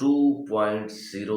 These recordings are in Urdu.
2.0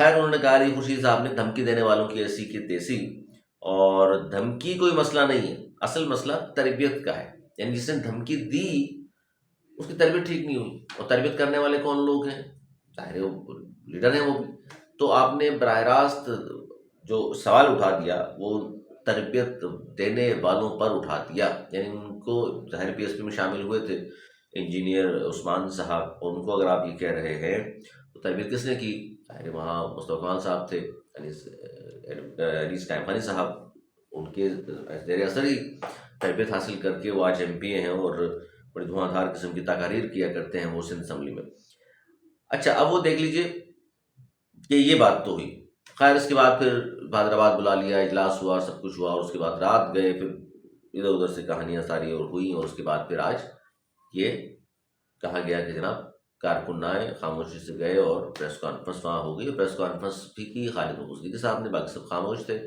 خیر انہوں نے کہا علی خورشید صاحب نے دھمکی دینے والوں کی ایسی کی تیسی، اور دھمکی کوئی مسئلہ نہیں ہے، اصل مسئلہ تربیت کا ہے، یعنی جس نے دھمکی دی اس کی تربیت ٹھیک نہیں ہوئی، اور تربیت کرنے والے کون لوگ ہیں؟ ظاہر ہے وہ لیڈر ہیں وہ بھی۔ تو آپ نے براہ راست جو سوال اٹھا دیا وہ تربیت دینے والوں پر اٹھا دیا، یعنی ان کو ظاہر پی ایس پی میں شامل ہوئے تھے انجینئر عثمان صاحب، اور ان کو اگر آپ یہ کہہ رہے ہیں تو تربیت کس نے کی؟ ظاہر وہاں مصطفیٰ کمال صاحب تھے، انیس ٹائمانی صاحب، ان کے زیر اثر ہی تربیت حاصل کر کے وہ آج ایم پی ہیں اور بڑی دھواں دھار قسم کی تقاریر کیا کرتے ہیں وہ سندھ اسمبلی میں۔ اچھا اب وہ دیکھ لیجئے کہ یہ بات تو ہوئی، خیر اس کے بعد پھر حیدرآباد بلا لیا، اجلاس ہوا، سب کچھ ہوا، اور اس کے بعد رات گئے، پھر ادھر ادھر سے کہانیاں ساری اور ہوئیں، اور اس کے بعد پھر آج یہ کہا گیا کہ جناب کارکن آئے، خاموشی سے گئے، اور پریس کانفرنس وہاں ہو گئی، پریس کانفرنس بھی کی خالد محمود صاحب نے، باقی سب خاموش تھے۔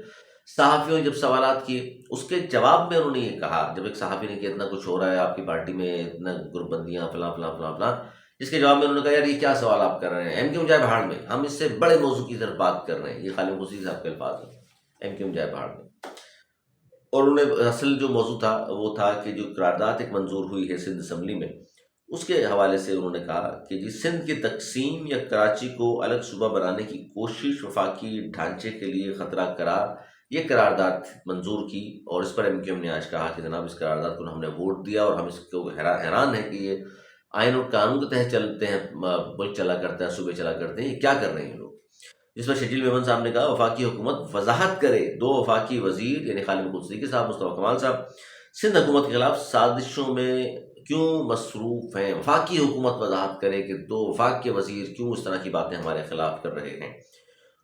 صحافیوں نے جب سوالات کیے اس کے جواب میں انہوں نے یہ کہا، جب ایک صحافی نے کہ اتنا کچھ ہو رہا ہے آپ کی پارٹی میں، اتنا گروپ بندیاں فلاں فلاں فلاں فلاں، جس کے جواب میں انہوں نے کہا یار یہ کیا سوال آپ کر رہے ہیں، ایم کیوں جائے بہاڑ میں، ہم اس سے بڑے موضوع کی طرف بات کر رہے ہیں، یہ خالد محمود صاحب کے الفاظ ہیں، ایم کیوں جائے بہاڑ میں۔ اور انہوں نے اصل جو موضوع تھا وہ تھا کہ جو قرارداد ایک منظور ہوئی ہے سندھ اسمبلی میں، اس کے حوالے سے انہوں نے کہا کہ جی سندھ کی تقسیم یا کراچی کو الگ صوبہ بنانے کی کوشش وفاقی ڈھانچے کے لیے خطرہ قرار، یہ قرارداد منظور کی، اور اس پر ایم کیو ایم نے آج کہا کہ جناب اس قرارداد کو ہم نے ووٹ دیا، اور ہم اس کو حیران ہے کہ یہ آئین اور قانون کے تحت چلتے ہیں، ملک چلا کرتا ہے، صوبے چلا کرتے ہیں، یہ کیا کر رہے ہیں لوگ؟ جس پر شکیل میمن صاحب نے کہا وفاقی حکومت وضاحت کرے، دو وفاقی وزیر یعنی خالد محمود صدیقی صاحب، مصطفیٰ کمال صاحب سندھ حکومت کے خلاف سازشوں میں کیوں مصروف ہیں، وفاقی حکومت وضاحت کرے کہ دو وفاق کے وزیر کیوں اس طرح کی باتیں ہمارے خلاف کر رہے ہیں۔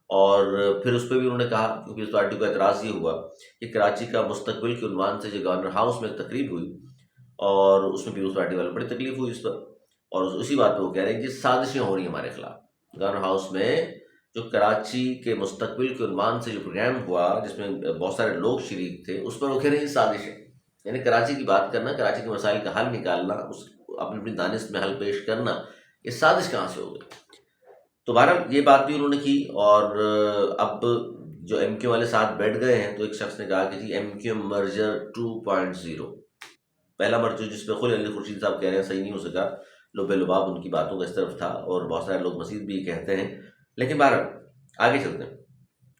اور پھر اس پہ بھی انہوں نے کہا، کیونکہ اس پارٹی کو اعتراض یہ ہوا کہ کراچی کا مستقبل کے عنوان سے جو گورنر ہاؤس میں ایک تقریب ہوئی، اور اس میں پیپلز پارٹی والوں بڑی تکلیف ہوئی اس پر، اور اسی بات پہ وہ کہہ رہے ہیں کہ سازشیں ہو رہی ہیں ہمارے خلاف۔ گورنر ہاؤس میں جو کراچی کے مستقبل کے عنوان سے جو پروگرام ہوا جس میں بہت سارے لوگ شریک تھے، اس پر وہ کہہ رہے ہیں سازش ہے، یعنی کراچی کی بات کرنا، کراچی کے مسائل کا حل نکالنا، اس اپنی اپنی دانست میں حل پیش کرنا، یہ سازش کہاں سے ہو گئی؟ تو بہرحال یہ بات بھی انہوں نے کی، اور اب جو ایم کیو والے ساتھ بیٹھ گئے ہیں تو ایک شخص نے کہا کہ جی ایم کیو مرجر 2.0، پہلا مرجر جس پہ خود علی خورشید صاحب کہہ رہے ہیں صحیح نہیں ہو سکا، لبے لباب ان کی باتوں کا اس طرف تھا، اور بہت سارے لوگ مزید بھی کہتے ہیں، لیکن بہرحال آگے چلتے ہیں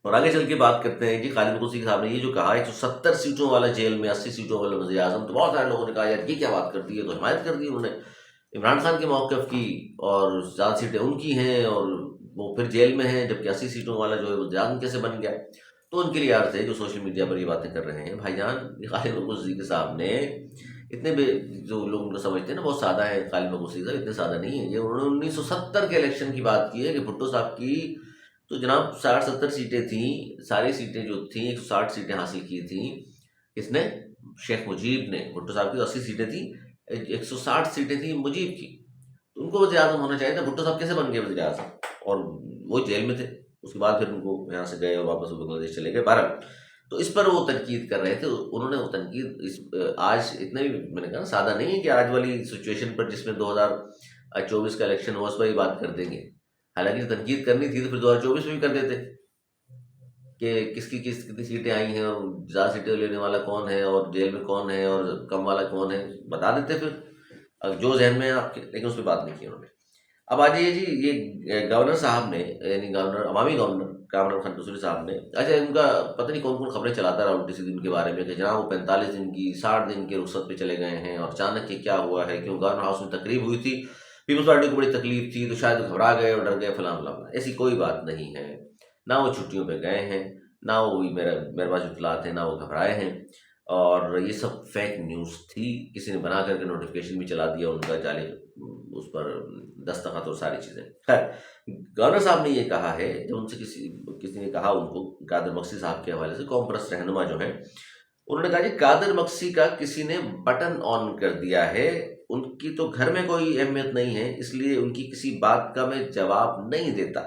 اور آگے چل کے بات کرتے ہیں جی خالد محمود صاحب نے یہ جو کہا 170 سیٹوں والا جیل میں 80 سیٹوں والا وزیر اعظم، تو بہت سارے لوگوں نے کہا یار یہ کیا بات کرتی ہے، تو حمایت کر دی انہوں نے عمران خان کے موقف کی، اور زیادہ سیٹیں ان کی ہیں اور وہ پھر جیل میں ہیں، جبکہ 80 سیٹوں والا جو ہے وزیر اعظم کیسے بن گیا؟ تو ان کے لیے عرض ہے جو سوشل میڈیا پر یہ باتیں کر رہے ہیں، بھائی جان خالد محمود صاحب نے اتنے جو لوگ ان کو سمجھتے ہیں نا بہت سادہ ہے، خالد محمود صاحب اتنے سادہ نہیں ہے، یہ انہوں نے 1970 کے الیکشن کی بات کی ہے کہ بھٹو صاحب کی تو جناب 60-70 سیٹیں تھیں، ساری سیٹیں جو تھیں 160 سیٹیں حاصل کی تھیں، کس نے؟ شیخ مجیب نے۔ بھٹو صاحب کی 80 سیٹیں تھیں، 160 سیٹیں تھیں مجیب کی، تو ان کو وزیر اعظم ہونا چاہیے تھا۔ بھٹو صاحب کیسے بن گئے وزیر اعظم؟ اور وہ جیل میں تھے، اس کے بعد پھر ان کو یہاں سے گئے اور واپس بنگلہ دیش چلے گئے۔ بہرحال تو اس پر وہ تنقید کر رہے تھے، انہوں نے وہ تنقید آج اتنا بھی میں نے کہا سادہ نہیں ہے کہ آج والی سچویشن پر جس میں 2024 کا الیکشن ہوا اس پر ہی بات کر دیں گے، حالانکہ تنقید کرنی تھی تو پھر 2024 میں بھی کر دیتے کہ کتنی سیٹیں آئی ہیں اور زیادہ سیٹیں لینے والا کون ہے اور جیل میں کون ہے اور کم والا کون ہے، بتا دیتے پھر اب جو ذہن میں ہے آپ کے، لیکن اس پہ بات نہیں کی انہوں نے۔ اب آ جائیے جی یہ گورنر صاحب نے، یعنی گورنر عوامی گورنر کامران خان قصوری صاحب نے، اچھا ان کا پتہ نہیں کون کون خبریں چلاتا رہا الٹی سیدھی ان کے بارے میں کہ جناب وہ 45 دن کی 60 دن کے رخصت پہ چلے گئے ہیں، اور اچانک یہ کیا ہوا ہے، کیوں گورنر ہاؤس میں تقریب ہوئی تھی، پیپلز پارٹی کو بڑی تکلیف تھی تو شاید گھبرا گئے اور ڈر گئے فلاں فلاں۔ ایسی کوئی بات نہیں ہے، نہ وہ چھٹیوں پہ گئے ہیں، نہ وہ میرے پاس اطلاعات ہیں، نہ وہ گھبرائے ہیں، اور یہ سب فیک نیوز تھی، کسی نے بنا کر کے نوٹیفیکیشن بھی چلا دیا ان کا جعلی، اس پر دستخط اور ساری چیزیں۔ خیر گورنر صاحب نے یہ کہا ہے، جب ان سے کسی نے کہا ان کو قادر مقصی صاحب کے حوالے سے، قوم پرست رہنما جو ہیں، انہوں نے کہا جی قادر مقصی کا کسی نے بٹن آن کر دیا ہے، ان کی تو گھر میں کوئی اہمیت نہیں ہے، اس لیے ان کی کسی بات کا میں جواب نہیں دیتا،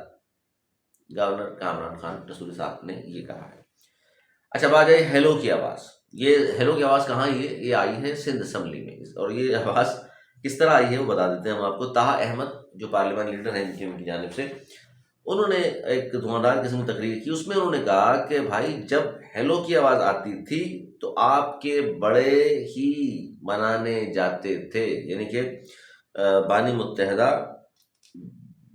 گورنر کامران خان قصوری صاحب نے یہ کہا ہے۔ اچھا بات ہے ہیلو کی آواز، یہ ہیلو کی آواز کہاں آئی ہے؟ یہ آئی ہے سندھ اسمبلی میں، اور یہ آواز کس طرح آئی ہے وہ بتا دیتے ہیں ہم آپ کو۔ طاہا احمد جو پارلیمان لیڈر ہیں ان کی جانب سے، انہوں نے ایک دھواندار قسم کی تقریر کی، اس میں انہوں نے کہا کہ بھائی جب ہیلو کی آواز آتی تھی تو آپ کے بڑے ہی منانے جاتے تھے، یعنی کہ بانی متحدہ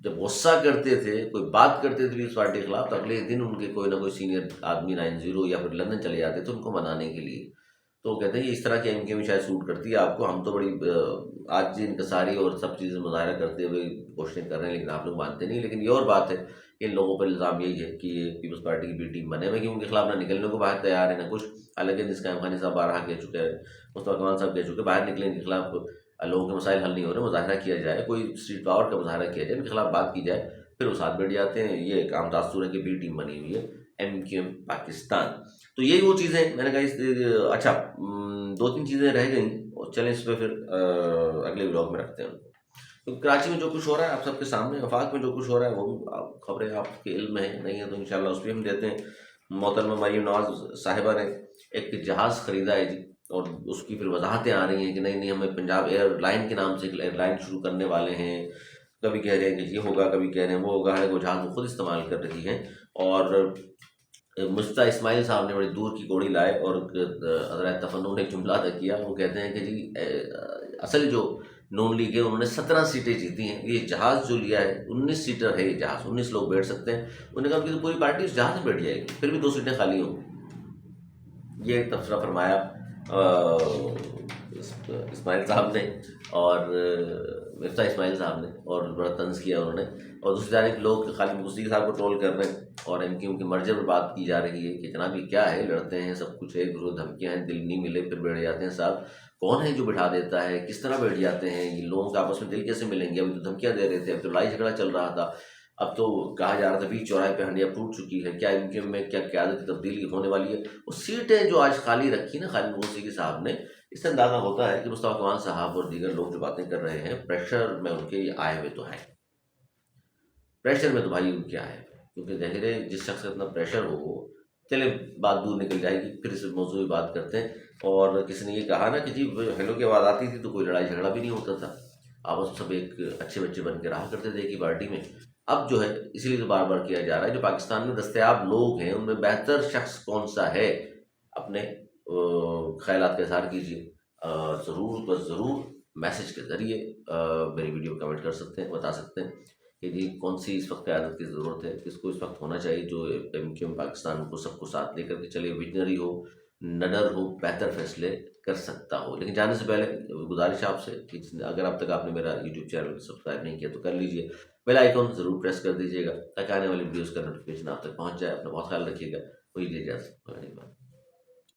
جب غصہ کرتے تھے، کوئی بات کرتے تھے اس پارٹی کے خلاف، تو اگلے دن ان کے کوئی نہ کوئی سینئر آدمی 90 یا پھر لندن چلے جاتے تھے ان کو منانے کے لیے۔ تو وہ کہتے ہیں یہ اس طرح کی ایم کیو میں شاید سوٹ کرتی ہے آپ کو، ہم تو بڑی آج انکساری اور سب چیزیں مظاہرہ کرتے ہوئے کوششیں کر رہے ہیں لیکن آپ لوگ مانتے نہیں۔ لیکن یہ اور بات ہے کہ ان لوگوں پر الزام یہی ہے کہ یہ پیپلز پارٹی کی بی ٹیم بنے ہوئے کہ ان کے خلاف نہ نکلنے کو باہر تیار ہے نہ کچھ، حالانکہ جس قائم خانی صاحب بارہا کہہ چکے ہیں، مصطفیٰ کمال صاحب کہہ چکے باہر نکلیں، ان کے خلاف لوگوں کے مسائل حل نہیں ہو رہے، مظاہرہ کیا جائے، کوئی اسٹریٹ پاور کا مظاہرہ کیا جائے، ان کے خلاف بات کی جائے، پھر وہ ساتھ بیٹھ جاتے ہیں۔ یہ ایک عام تاثر ہے کہ بی ٹیم بنی ہوئی ہے ایم کیو ایم پاکستان۔ تو یہی وہ چیزیں میں نے کہا اچھا دو تین چیزیں رہ گئیں، اور چلیں اس پہ پھر اگلے بلاگ میں رکھتے ہیں ان کو۔ تو کراچی میں جو کچھ ہو رہا ہے آپ سب کے سامنے، وفاق میں جو کچھ ہو رہا ہے وہ بھی خبریں آپ کے علم میں ہیں، نہیں ہیں تو انشاءاللہ اس پہ ہم دیتے ہیں۔ محترمہ مریم نواز صاحبہ نے ایک جہاز خریدا ہے جی، اور اس کی پھر وضاحتیں آ رہی ہیں کہ نہیں ہمیں پنجاب ایئر لائن کے نام سے ایک ایئر لائن شروع کرنے والے ہیں، کبھی کہہ رہے ہیں کہ یہ ہوگا، کبھی کہہ رہے ہیں وہ ہوگا، ہے وہ جہاز وہ خود استعمال کر رہی ہیں۔ اور مشتاق اسماعیل صاحب نے بڑی دور کی کوڑی لائے اور حضرات تفنن نے ایک جملہ ادا کیا، وہ کہتے ہیں کہ جی اصل جو نون لیگ ہے انہوں نے 17 سیٹیں جیتی ہیں، یہ جہاز جو لیا ہے 19 سیٹر ہے، یہ جہاز 19 لوگ بیٹھ سکتے ہیں۔ انہوں نے کہا کہ پوری پارٹی اس جہاز میں بیٹھ جائے گی، پھر بھی 2 سیٹیں خالی ہوں گی۔ یہ تبصرہ فرمایا اسماعیل صاحب نے، اور مفتاح اسماعیل صاحب نے، اور بڑا طنز کیا انہوں نے۔ اور دوسری جانب لوگ خالد مصطفی صاحب کو ٹرول کر رہے ہیں، اور ایم کیو کے مرجر پر بات کی جا رہی ہے کہ جناب یہ کیا ہے، لڑتے ہیں سب کچھ ہے، گروہ دھمکیاں ہیں، دل نہیں ملے پھر بیٹھ جاتے ہیں صاحب، کون ہے جو بٹھا دیتا ہے، کس طرح بیٹھ جاتے ہیں یہ لوگوں کے آپس میں دل کیسے ملیں گے؟ ابھی تو دھمکیاں دے رہے تھے، اب تو لڑائی جھگڑا چل رہا تھا، اب تو کہا جا رہا تھا بیچ چوراہے پہ ہنڈیاں پھوٹ چکی ہے، کیا ایم کیو میں کیا قیادت کی تبدیلی ہونے والی ہے؟ وہ سیٹیں جو آج خالی رکھی نا خالد مصطفی صاحب نے، اس سے اندازہ ہوتا ہے کہ مصطفیٰ کمال صاحب اور دیگر لوگ جو باتیں کر رہے ہیں پریشر میں ان کے یہ آئے ہوئے تو ہیں، پریشر میں تو بھائی ان کے آئے ہوئے، کیونکہ ظاہر ہے جس شخص کا اتنا پریشر ہو، چلے بات دور نکل جائے گی، پھر اس موضوع پہ بات کرتے ہیں۔ اور کسی نے یہ کہا نا کہ جی ہیلو کی آواز آتی تھی تو کوئی لڑائی جھگڑا بھی نہیں ہوتا تھا، آپس میں سب ایک اچھے بچے بن کے رہا کرتے تھے ایک ہی پارٹی میں۔ اب جو ہے اسی لیے تو بار بار کیا جا رہا ہے، جو پاکستان میں دستیاب لوگ ہیں ان میں بہتر شخص کون سا ہے، اپنے خیالات کا اظہار کیجیے، ضرور بس ضرور میسج کے ذریعے میری ویڈیو میں کمنٹ کر سکتے ہیں، بتا سکتے ہیں کہ جی کون سی اس وقت قیادت کی ضرورت ہے، کس کو اس وقت ہونا چاہیے جو ایم کیو ایم پاکستان کو سب کو ساتھ لے کر کے چلے، ویژنری ہو، نڈر ہو، بہتر فیصلے کر سکتا ہو۔ لیکن جانے سے پہلے گزارش آپ سے کہ اگر اب تک آپ نے میرا یوٹیوب چینل سبسکرائب نہیں کیا تو کر لیجئے، بیل آئیکن ضرور پریس کر دیجیے گا تاکہ آنے والی ویڈیوز کا نوٹیفیکیشن آپ تک پہنچ جائے۔ اپنا بہت خیال رکھیے گا، وہی اجازت۔